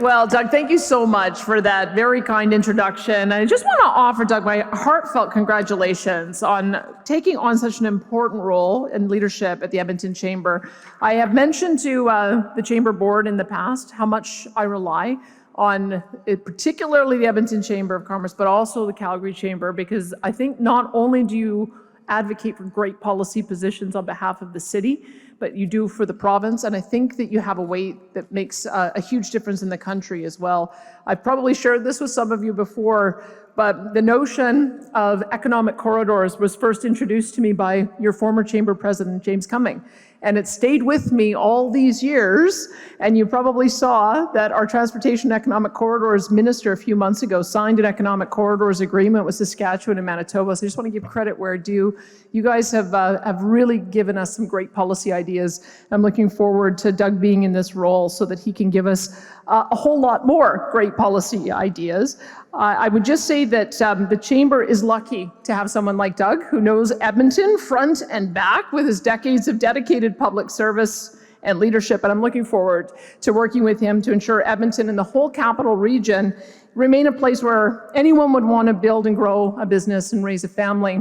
Well, Doug, thank you so much for that very kind introduction. I just want to offer, Doug, my heartfelt congratulations on taking on such an important role in leadership at the Edmonton Chamber. I have mentioned to the Chamber Board in the past how much I rely on particularly the Edmonton Chamber of Commerce, but also the Calgary Chamber, because I think not only do you advocate for great policy positions on behalf of the city, but you do for the province, and I think that you have a weight that makes a huge difference in the country as well. I've probably shared this with some of you before, but the notion of economic corridors was first introduced to me by your former Chamber President, James Cumming, and it stayed with me all these years, and you probably saw that our Transportation Economic Corridors Minister a few months ago signed an economic corridors agreement with Saskatchewan and Manitoba, so I just want to give credit where due. You guys have really given us some great policy ideas. I'm looking forward to Doug being in this role so that he can give us a whole lot more great policy ideas. I would just say that the Chamber is lucky to have someone like Doug who knows Edmonton front and back with his decades of dedicated public service and leadership, and I'm looking forward to working with him to ensure Edmonton and the whole capital region remain a place where anyone would want to build and grow a business and raise a family.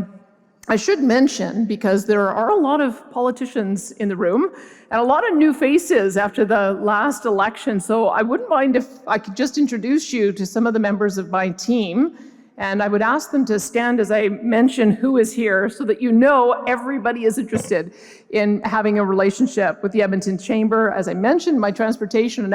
I should mention, because there are a lot of politicians in the room and a lot of new faces after the last election, so I wouldn't mind if I could just introduce you to some of the members of my team, and I would ask them to stand as I mention who is here so that you know everybody is interested in having a relationship with the Edmonton Chamber. As I mentioned, my Transportation and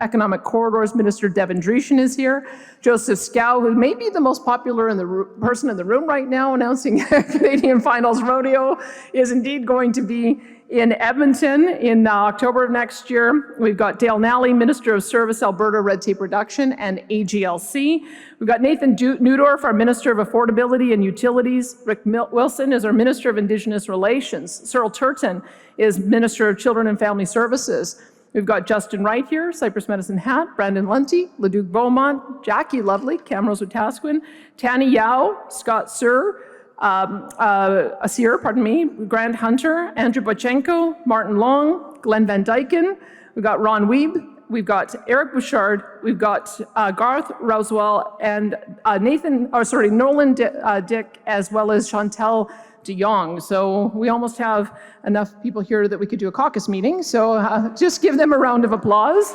Economic Corridors Minister, Devin Dreeshen, is here. Joseph Scow, who may be the most popular person in the room right now announcing Canadian Finals Rodeo, is indeed going to be in Edmonton in October of next year. We've got Dale Nally, Minister of Service, Alberta Red Tape Reduction and AGLC. We've got Nathan Neudorf, our Minister of Affordability and Utilities. Rick Wilson is our Minister of Indigenous Relations. Cyril Turton is Minister of Children and Family Services. We've got Justin Wright here, Cypress Medicine Hat, Brandon Lunty, Leduc Beaumont, Jackie Lovely, Camrose Wetaskiwin, Tani Yao, Scott Sir, Asir, Grant Hunter, Andrew Bochenko, Martin Long, Glenn Van Dyken. We've got Ron Wiebe, we've got Eric Bouchard, we've got Garth Roswell, and Nolan Dick, as well as Chantel de Jong. So we almost have enough people here that we could do a caucus meeting. So just give them a round of applause.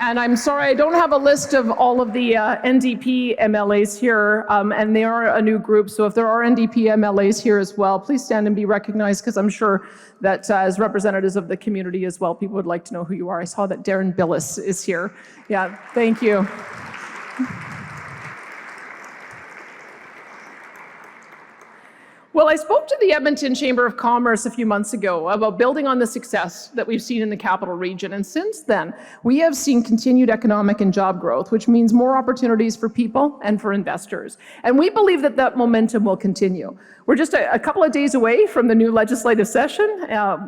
And I'm sorry, I don't have a list of all of the NDP MLAs here, and they are a new group, so if there are NDP MLAs here as well, please stand and be recognized, because I'm sure that as representatives of the community as well, people would like to know who you are. I saw that Darren Billis is here. Yeah, thank you. Well, I spoke to the Edmonton Chamber of Commerce a few months ago about building on the success that we've seen in the capital region. And since then, we have seen continued economic and job growth, which means more opportunities for people and for investors. And we believe that that momentum will continue. We're just a couple of days away from the new legislative session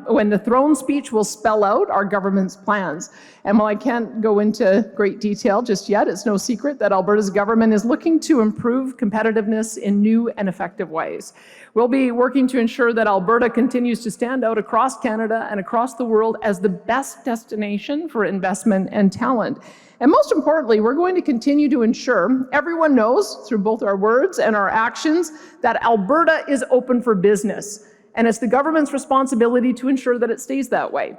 when the throne speech will spell out our government's plans. And while I can't go into great detail just yet, it's no secret that Alberta's government is looking to improve competitiveness in new and effective ways. We'll be working to ensure that Alberta continues to stand out across Canada and across the world as the best destination for investment and talent. And most importantly, we're going to continue to ensure everyone knows through both our words and our actions that Alberta is open for business. And it's the government's responsibility to ensure that it stays that way.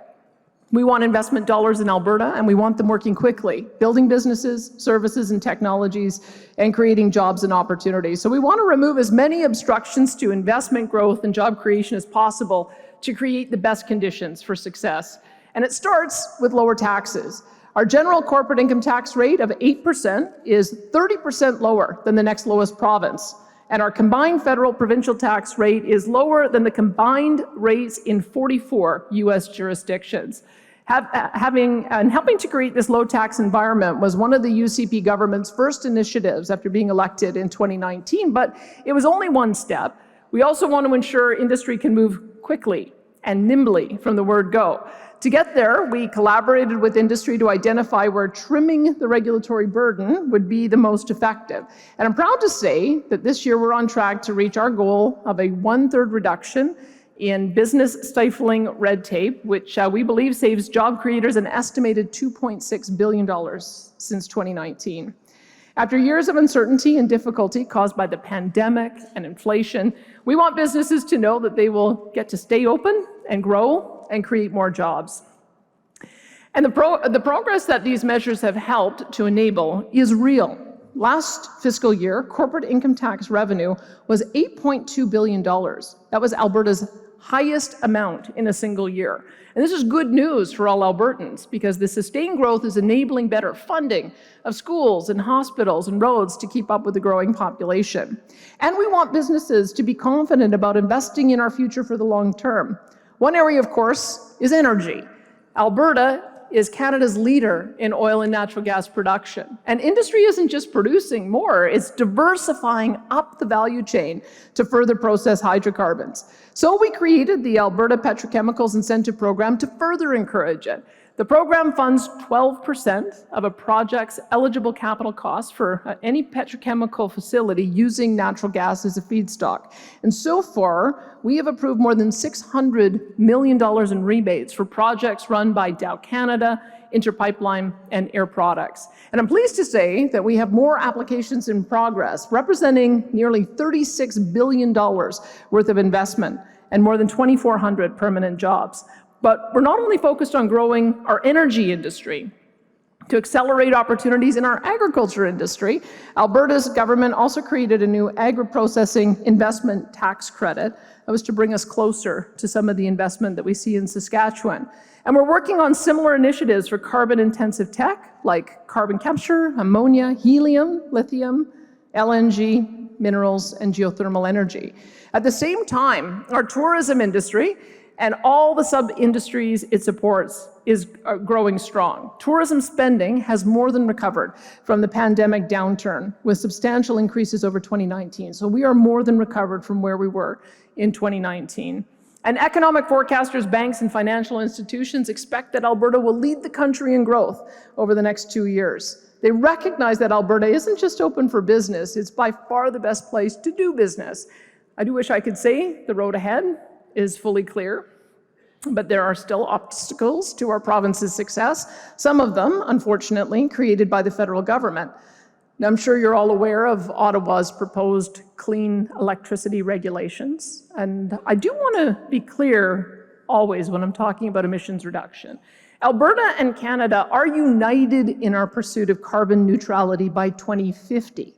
We want investment dollars in Alberta, and we want them working quickly, building businesses, services, and technologies, and creating jobs and opportunities. So we want to remove as many obstructions to investment growth and job creation as possible to create the best conditions for success. And it starts with lower taxes. Our general corporate income tax rate of 8% is 30% lower than the next lowest province. And our combined federal-provincial tax rate is lower than the combined rates in 44 U.S. jurisdictions. Helping to create this low-tax environment was one of the UCP government's first initiatives after being elected in 2019, but it was only one step. We also want to ensure industry can move quickly and nimbly from the word go. To get there, we collaborated with industry to identify where trimming the regulatory burden would be the most effective. And I'm proud to say that this year we're on track to reach our goal of a 1/3 reduction in business stifling red tape, which we believe saves job creators an estimated $2.6 billion since 2019. After years of uncertainty and difficulty caused by the pandemic and inflation, we want businesses to know that they will get to stay open and grow and create more jobs. And the progress that these measures have helped to enable is real. Last fiscal year, corporate income tax revenue was $8.2 billion. That was Alberta's highest amount in a single year. And this is good news for all Albertans because the sustained growth is enabling better funding of schools and hospitals and roads to keep up with the growing population. And we want businesses to be confident about investing in our future for the long term. One area, of course, is energy. Alberta is Canada's leader in oil and natural gas production. And industry isn't just producing more, it's diversifying up the value chain to further process hydrocarbons. So we created the Alberta Petrochemicals Incentive Program to further encourage it. The program funds 12% of a project's eligible capital costs for any petrochemical facility using natural gas as a feedstock. And so far, we have approved more than $600 million in rebates for projects run by Dow Canada, Interpipeline, and Air Products. And I'm pleased to say that we have more applications in progress, representing nearly $36 billion worth of investment and more than 2,400 permanent jobs. But we're not only focused on growing our energy industry. To accelerate opportunities in our agriculture industry, Alberta's government also created a new agri-processing investment tax credit that was to bring us closer to some of the investment that we see in Saskatchewan. And we're working on similar initiatives for carbon-intensive tech, like carbon capture, ammonia, helium, lithium, LNG, minerals, and geothermal energy. At the same time, our tourism industry and all the sub-industries it supports is growing strong. Tourism spending has more than recovered from the pandemic downturn with substantial increases over 2019. So we are more than recovered from where we were in 2019. And economic forecasters, banks, and financial institutions expect that Alberta will lead the country in growth over the next 2 years. They recognize that Alberta isn't just open for business, it's by far the best place to do business. I do wish I could say the road ahead is fully clear, but there are still obstacles to our province's success, some of them, unfortunately, created by the federal government. Now, I'm sure you're all aware of Ottawa's proposed clean electricity regulations, and I do want to be clear always when I'm talking about emissions reduction. Alberta and Canada are united in our pursuit of carbon neutrality by 2050.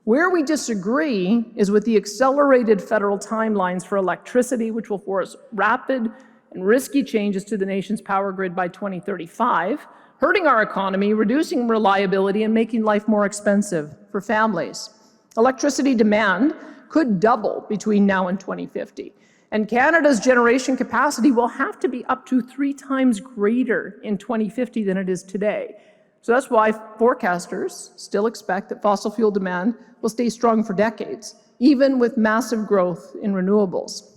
Where we disagree is with the accelerated federal timelines for electricity, which will force rapid and risky changes to the nation's power grid by 2035, hurting our economy, reducing reliability, and making life more expensive for families. Electricity demand could double between now and 2050, and Canada's generation capacity will have to be up to 3 times greater in 2050 than it is today. So that's why forecasters still expect that fossil fuel demand will stay strong for decades, even with massive growth in renewables.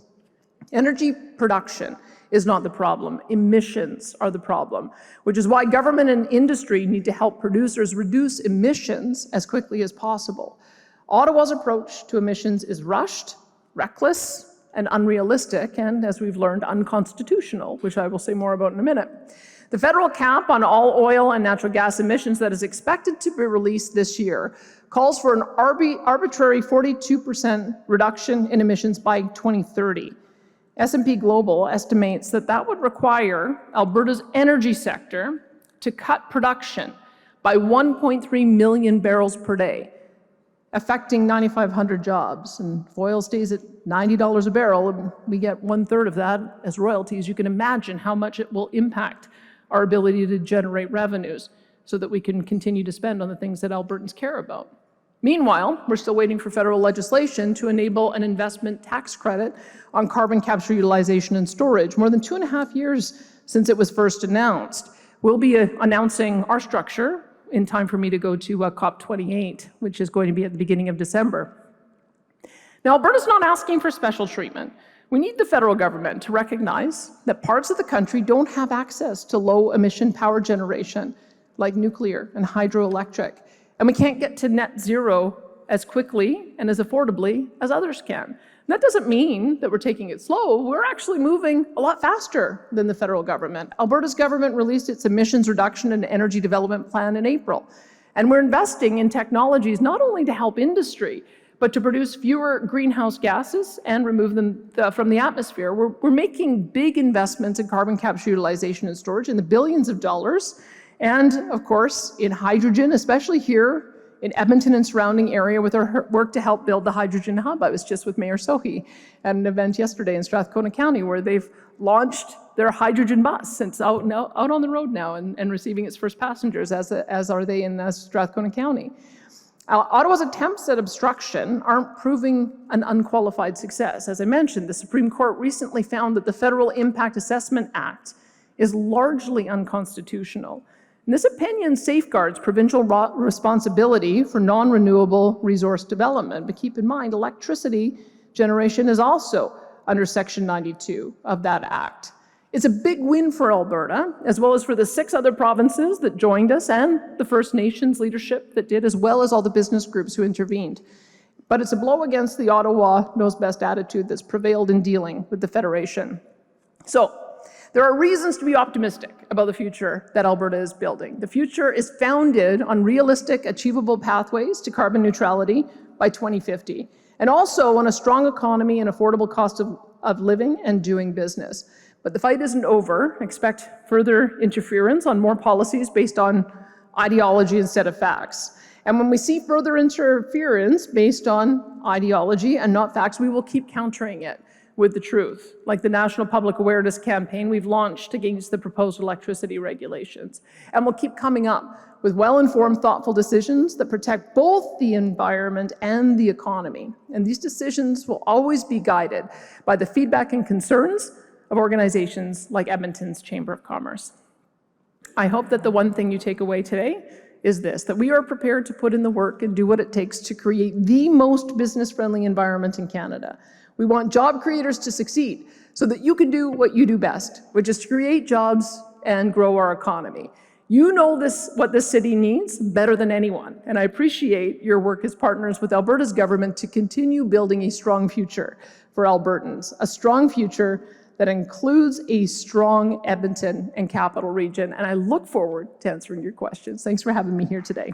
Energy production is not the problem. Emissions are the problem, which is why government and industry need to help producers reduce emissions as quickly as possible. Ottawa's approach to emissions is rushed, reckless, and unrealistic, and as we've learned, unconstitutional, which I will say more about in a minute. The federal cap on all oil and natural gas emissions that is expected to be released this year calls for an arbitrary 42% reduction in emissions by 2030. S&P Global estimates that that would require Alberta's energy sector to cut production by 1.3 million barrels per day, affecting 9,500 jobs. And if oil stays at $90 a barrel, and we get 1/3 of that as royalties, you can imagine how much it will impact our ability to generate revenues so that we can continue to spend on the things that Albertans care about. Meanwhile, we're still waiting for federal legislation to enable an investment tax credit on carbon capture, utilization, and storage. More than 2.5 years since it was first announced. We'll be announcing our structure in time for me to go to COP28, which is going to be at the beginning of December. Now, Alberta's not asking for special treatment. We need the federal government to recognize that parts of the country don't have access to low-emission power generation, like nuclear and hydroelectric, and we can't get to net zero as quickly and as affordably as others can. And that doesn't mean that we're taking it slow. We're actually moving a lot faster than the federal government. Alberta's government released its emissions reduction and energy development plan in April. And we're investing in technologies not only to help industry, but to produce fewer greenhouse gases and remove them from the atmosphere. We're making big investments in carbon capture, utilization, and storage in the billions of dollars. And of course, in hydrogen, especially here in Edmonton and surrounding area with our work to help build the hydrogen hub. I was just with Mayor Sohi at an event yesterday in Strathcona County where they've launched their hydrogen bus. It's out on the road now and receiving its first passengers, as are they in Strathcona County. Ottawa's attempts at obstruction aren't proving an unqualified success. As I mentioned, the Supreme Court recently found that the Federal Impact Assessment Act is largely unconstitutional. And this opinion safeguards provincial responsibility for non-renewable resource development. But keep in mind, electricity generation is also under Section 92 of that act. It's a big win for Alberta, as well as for the 6 other provinces that joined us and the First Nations leadership that did, as well as all the business groups who intervened. But it's a blow against the Ottawa knows best attitude that's prevailed in dealing with the Federation. So, there are reasons to be optimistic about the future that Alberta is building. The future is founded on realistic, achievable pathways to carbon neutrality by 2050, and also on a strong economy and affordable cost of living and doing business. But the fight isn't over. Expect further interference on more policies based on ideology instead of facts. And when we see further interference based on ideology and not facts, we will keep countering it with the truth, like the National Public Awareness Campaign we've launched against the proposed electricity regulations. And we'll keep coming up with well-informed, thoughtful decisions that protect both the environment and the economy. And these decisions will always be guided by the feedback and concerns of organizations like Edmonton's Chamber of Commerce. I hope that the one thing you take away today is this, that we are prepared to put in the work and do what it takes to create the most business-friendly environment in Canada. We want job creators to succeed so that you can do what you do best, which is to create jobs and grow our economy. You know what this city needs better than anyone, and I appreciate your work as partners with Alberta's government to continue building a strong future for Albertans, a strong future that includes a strong Edmonton and Capital Region, and I look forward to answering your questions. Thanks for having me here today.